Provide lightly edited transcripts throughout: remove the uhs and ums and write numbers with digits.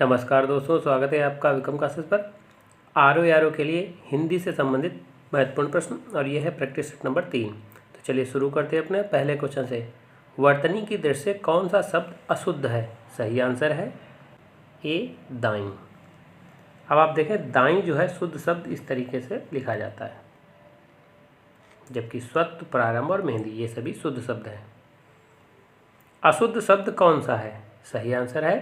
नमस्कार दोस्तों, स्वागत है आपका विक्रम क्लासेस पर। आर के लिए हिंदी से संबंधित महत्वपूर्ण प्रश्न और यह है प्रैक्टिस सेट नंबर 3। तो चलिए शुरू करते हैं अपने पहले क्वेश्चन से। वर्तनी की दृष्टि से कौन सा शब्द अशुद्ध है? सही आंसर है ए दाईं। अब आप देखें, दाईं जो है शुद्ध शब्द इस तरीके से लिखा जाता है, जबकि स्वत्व, प्रारंभ और मेहंदी ये सभी शुद्ध शब्द हैं। अशुद्ध शब्द कौन सा है? सही आंसर है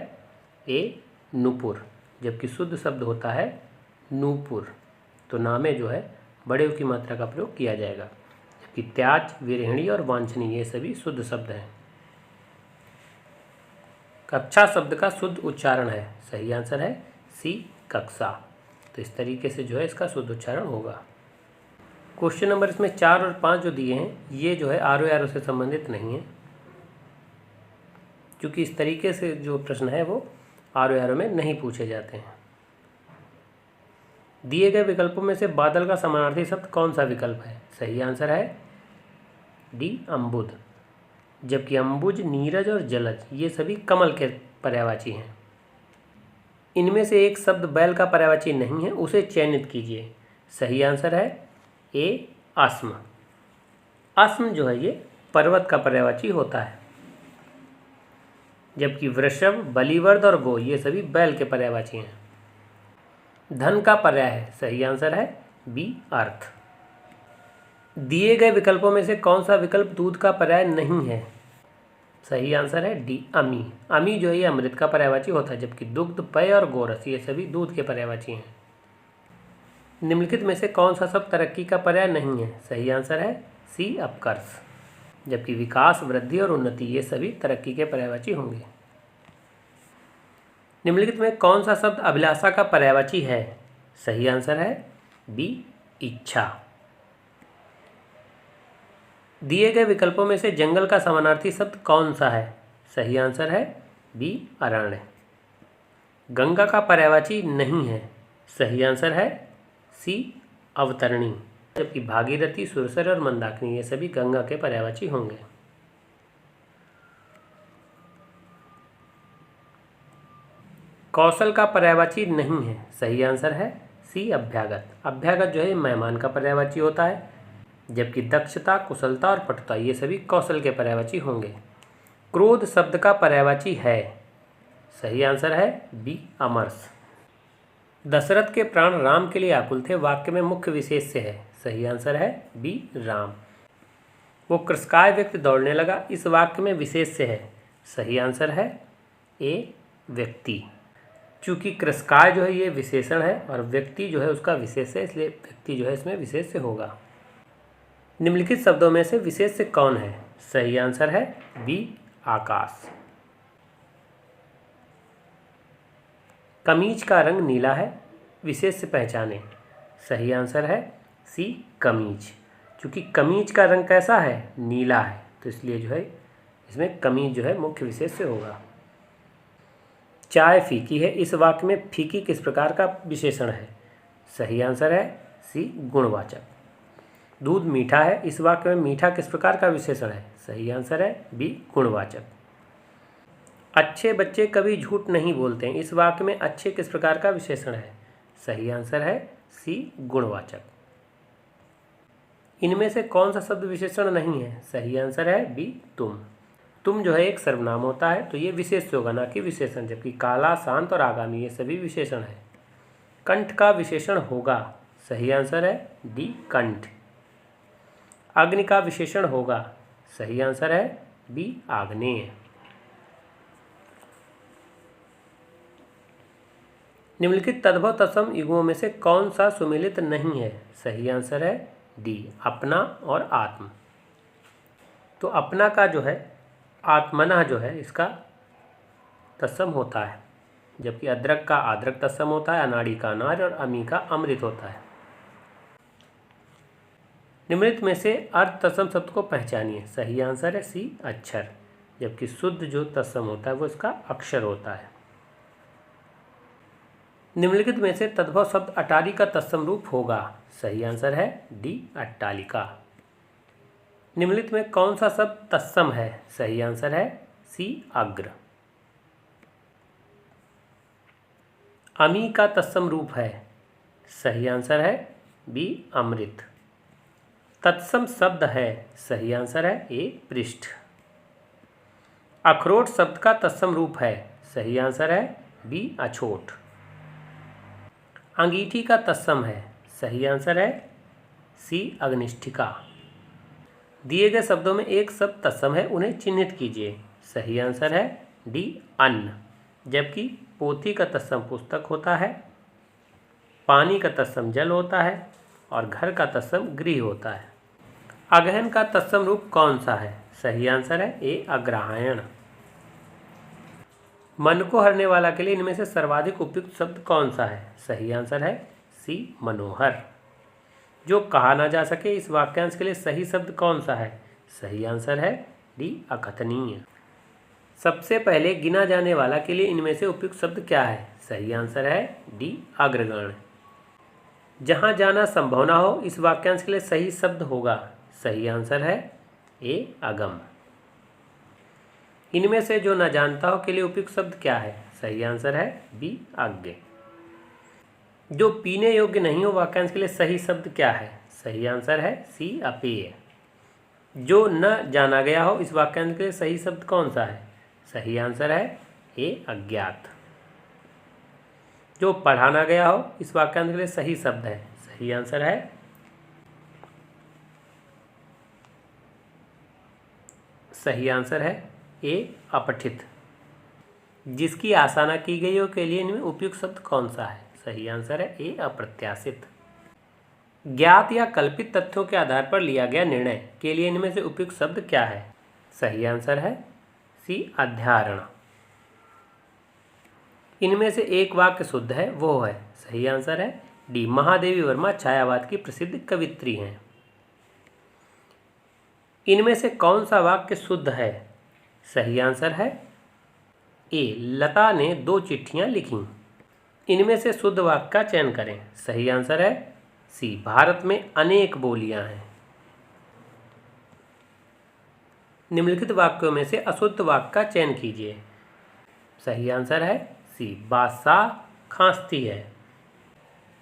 ए नूपुर, जबकि शुद्ध शब्द होता है नूपुर। तो ना में जो है बड़े उ की मात्रा का प्रयोग किया जाएगा, जबकि त्याज, विरहिणी और वांछनीय ये सभी शुद्ध शब्द हैं। कक्षा शब्द का शुद्ध उच्चारण है। सही आंसर है सी कक्षा। तो इस तरीके से जो है इसका शुद्ध उच्चारण होगा। क्वेश्चन नंबर इसमें 4 और 5 जो दिए हैं ये जो है आर से संबंधित नहीं है, क्योंकि इस तरीके से जो प्रश्न है वो आर में नहीं पूछे जाते हैं। दिए गए विकल्पों में से बादल का समानार्थी शब्द कौन सा विकल्प है? सही आंसर है डी अम्बुद, जबकि अम्बुज, नीरज और जलज ये सभी कमल के पर्यायवाची हैं। इनमें से एक शब्द बैल का पर्यायवाची नहीं है, उसे चयनित कीजिए। सही आंसर है ए अस्म। अस्म जो है ये पर्वत का पर्यायवाची होता है, जबकि वृषभ, बलिवर्द और गो ये सभी बैल के पर्यायवाची हैं। धन का पर्याय है। सही आंसर है बी अर्थ। दिए गए विकल्पों में से कौन सा विकल्प दूध का पर्याय नहीं है? सही आंसर है डी अमी। अमी जो है ये अमृत का पर्यायवाची होता है, जबकि दुग्ध, पेय और गोरस ये सभी दूध के पर्यायवाची हैं। निम्नलिखित में से कौन सा शब्द तरक्की का पर्याय नहीं है? सही आंसर है सी अपकर्ष, जबकि विकास, वृद्धि और उन्नति ये सभी तरक्की के पर्यायवाची होंगे। निम्नलिखित में कौन सा शब्द अभिलाषा का पर्यायवाची है? सही आंसर है बी इच्छा। दिए गए विकल्पों में से जंगल का समानार्थी शब्द कौन सा है? सही आंसर है बी अरण्य। गंगा का पर्यायवाची नहीं है। सही आंसर है सी अवतरणी, जबकि भागीरथी, सुरसर और मंदाकिनी ये सभी गंगा के पर्यायवाची होंगे। कौशल का पर्यायवाची नहीं है। सही आंसर है सी अभ्यागत। अभ्यागत जो है मेहमान का पर्यायवाची होता है, जबकि दक्षता, कुशलता और पटुता ये सभी कौशल के पर्यायवाची होंगे। क्रोध शब्द का पर्यायवाची है। सही आंसर है बी अमरस। दशरथ के प्राण राम के लिए आकुल थे वाक्य में मुख्य विशेष से है। सही आंसर है बी राम। वो कृषकाय व्यक्ति दौड़ने लगा इस वाक्य में विशेष से है। सही आंसर है ए व्यक्ति। चूँकि कृषकाय जो है ये विशेषण है और व्यक्ति जो है उसका विशेष है, इसलिए व्यक्ति जो है इसमें विशेष से होगा। निम्नलिखित शब्दों में से विशेष से कौन है? सही आंसर है बी आकाश। कमीज का रंग नीला है, विशेष से पहचाने। सही आंसर है सी कमीज। चूँकि कमीज का रंग कैसा है? नीला है, तो इसलिए जो है इसमें कमीज जो है मुख्य विशेष से होगा। चाय फीकी है इस वाक्य में फीकी किस प्रकार का विशेषण है? सही आंसर है सी गुणवाचक। दूध मीठा है इस वाक्य में मीठा किस प्रकार का विशेषण है? सही आंसर है बी गुणवाचक। अच्छे बच्चे कभी झूठ नहीं बोलते हैं इस वाक्य में अच्छे किस प्रकार का विशेषण है? सही आंसर है सी गुणवाचक। इनमें से कौन सा शब्द विशेषण नहीं है? सही आंसर है बी तुम। तुम जो है एक सर्वनाम होता है, तो ये विशेष होगा ना कि विशेषण, जबकि काला, शांत और आगामी ये सभी विशेषण है। कंठ का विशेषण होगा। सही आंसर है डी कंठ। अग्नि का विशेषण होगा। सही आंसर है बी आग्नेय। निम्नलिखित तद्भव तत्सम युगों में से कौन सा सुमेलित नहीं है? सही आंसर है डी अपना और आत्म। तो अपना का जो है आत्मना जो है इसका तत्सम होता है, जबकि अदरक का आद्रक तत्सम होता है, अनाड़ी का अनार और अमी का अमृत होता है। निम्नलिखित में से अर्ध तत्सम शब्द को पहचानिए। सही आंसर है सी अक्षर, जबकि शुद्ध जो तत्सम होता है वो इसका अक्षर होता है। निम्नलिखित में से तद्भव शब्द अटारी का तत्सम रूप होगा। सही आंसर है डी अट्टालिका। निम्नलिखित में कौन सा शब्द तत्सम है? सही आंसर है सी अग्र। अमी का तत्सम रूप है, सही आंसर है बी अमृत। तत्सम शब्द है, सही आंसर है ए पृष्ठ। अखरोट शब्द का तत्सम रूप है, सही आंसर है बी अछोट। अंगीठी का तत्सम है, सही आंसर है सी अग्निष्ठिका। दिए गए शब्दों में एक शब्द तत्सम है, उन्हें चिन्हित कीजिए, सही आंसर है डी अन्न। जबकि पोथी का तत्सम पुस्तक होता है, पानी का तत्सम जल होता है और घर का तत्सम गृह होता है। अगहन का तत्सम रूप कौन सा है, सही आंसर है ए अग्रहायण। मन को हरने वाला के लिए इनमें से सर्वाधिक उपयुक्त शब्द कौन सा है, सही आंसर है सी मनोहर। जो कहा ना जा सके, इस वाक्यांश के लिए सही शब्द कौन सा है, सही आंसर है डी अकथनीय। सबसे पहले गिना जाने वाला के लिए इनमें से उपयुक्त शब्द क्या है, सही आंसर है डी अग्रगण्य। जहाँ जाना संभव ना हो, इस वाक्यांश के लिए सही शब्द होगा, सही आंसर है ए अगम। इनमें से जो न जानता हो के लिए उपयुक्त शब्द क्या है, सही आंसर है बी आज्ञ। जो पीने योग्य नहीं हो, वाक्यांश के लिए सही शब्द क्या है, सही आंसर है सी अपेय। जो न जाना गया हो, इस वाक्यांश के लिए सही शब्द कौन सा है, सही आंसर है ए अज्ञात। जो पढ़ा ना गया हो, इस वाक्यांश के लिए सही शब्द है, सही आंसर है ए अपठित। जिसकी आशा न की गई हो के लिए इनमें उपयुक्त शब्द कौन सा है, सही आंसर है ए अप्रत्याशित। ज्ञात या कल्पित तथ्यों के आधार पर लिया गया निर्णय के लिए इनमें से उपयुक्त शब्द क्या है, सही आंसर है सी अध्यारण। इनमें से एक वाक्य शुद्ध है, वो है, सही आंसर है डी महादेवी वर्मा छायावाद की प्रसिद्ध कवित्री हैं। इनमें से कौन सा वाक्य शुद्ध है, सही आंसर है ए लता ने 2 चिट्ठियां लिखीं। इनमें से शुद्ध वाक्य का चयन करें, सही आंसर है सी भारत में अनेक बोलियां हैं। निम्नलिखित वाक्यों में से अशुद्ध वाक्य का चयन कीजिए, सही आंसर है सी बादशाह खांसती है।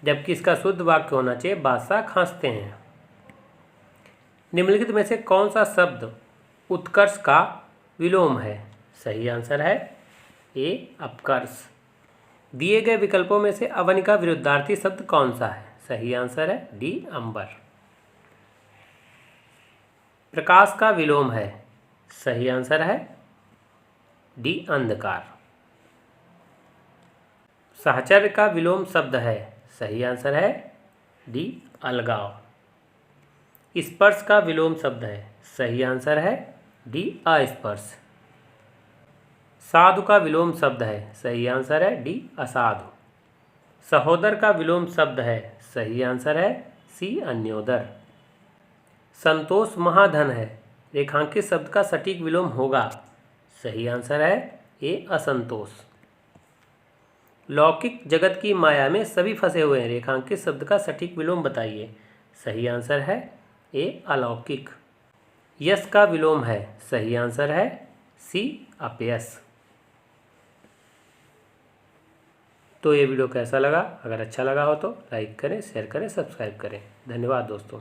जबकि इसका शुद्ध वाक्य होना चाहिए बादशाह खांसते हैं। निम्नलिखित में से कौन सा शब्द उत्कर्ष का विलोम है, सही आंसर है ए अपकर्ष। दिए गए विकल्पों में से अवन का विरुद्धार्थी शब्द कौन सा है, सही आंसर है डी अंबर। प्रकाश का विलोम है, सही आंसर है डी अंधकार। साहचर्य का विलोम शब्द है, सही आंसर है डी अलगाव। स्पर्श का विलोम शब्द है, सही आंसर है डी अस्पर्श। साधु का विलोम शब्द है, सही आंसर है डी असाधु। सहोदर का विलोम शब्द है, सही आंसर है सी अन्योदर। संतोष महाधन है, रेखांकित शब्द का सटीक विलोम होगा, सही आंसर है ए असंतोष। लौकिक जगत की माया में सभी फंसे हुए हैं, रेखांकित शब्द का सटीक विलोम बताइए, सही आंसर है ए अलौकिक। यश का विलोम है, सही आंसर है सी अपयश। तो ये वीडियो कैसा लगा, अगर अच्छा लगा हो तो लाइक करें, शेयर करें, सब्सक्राइब करें। धन्यवाद दोस्तों।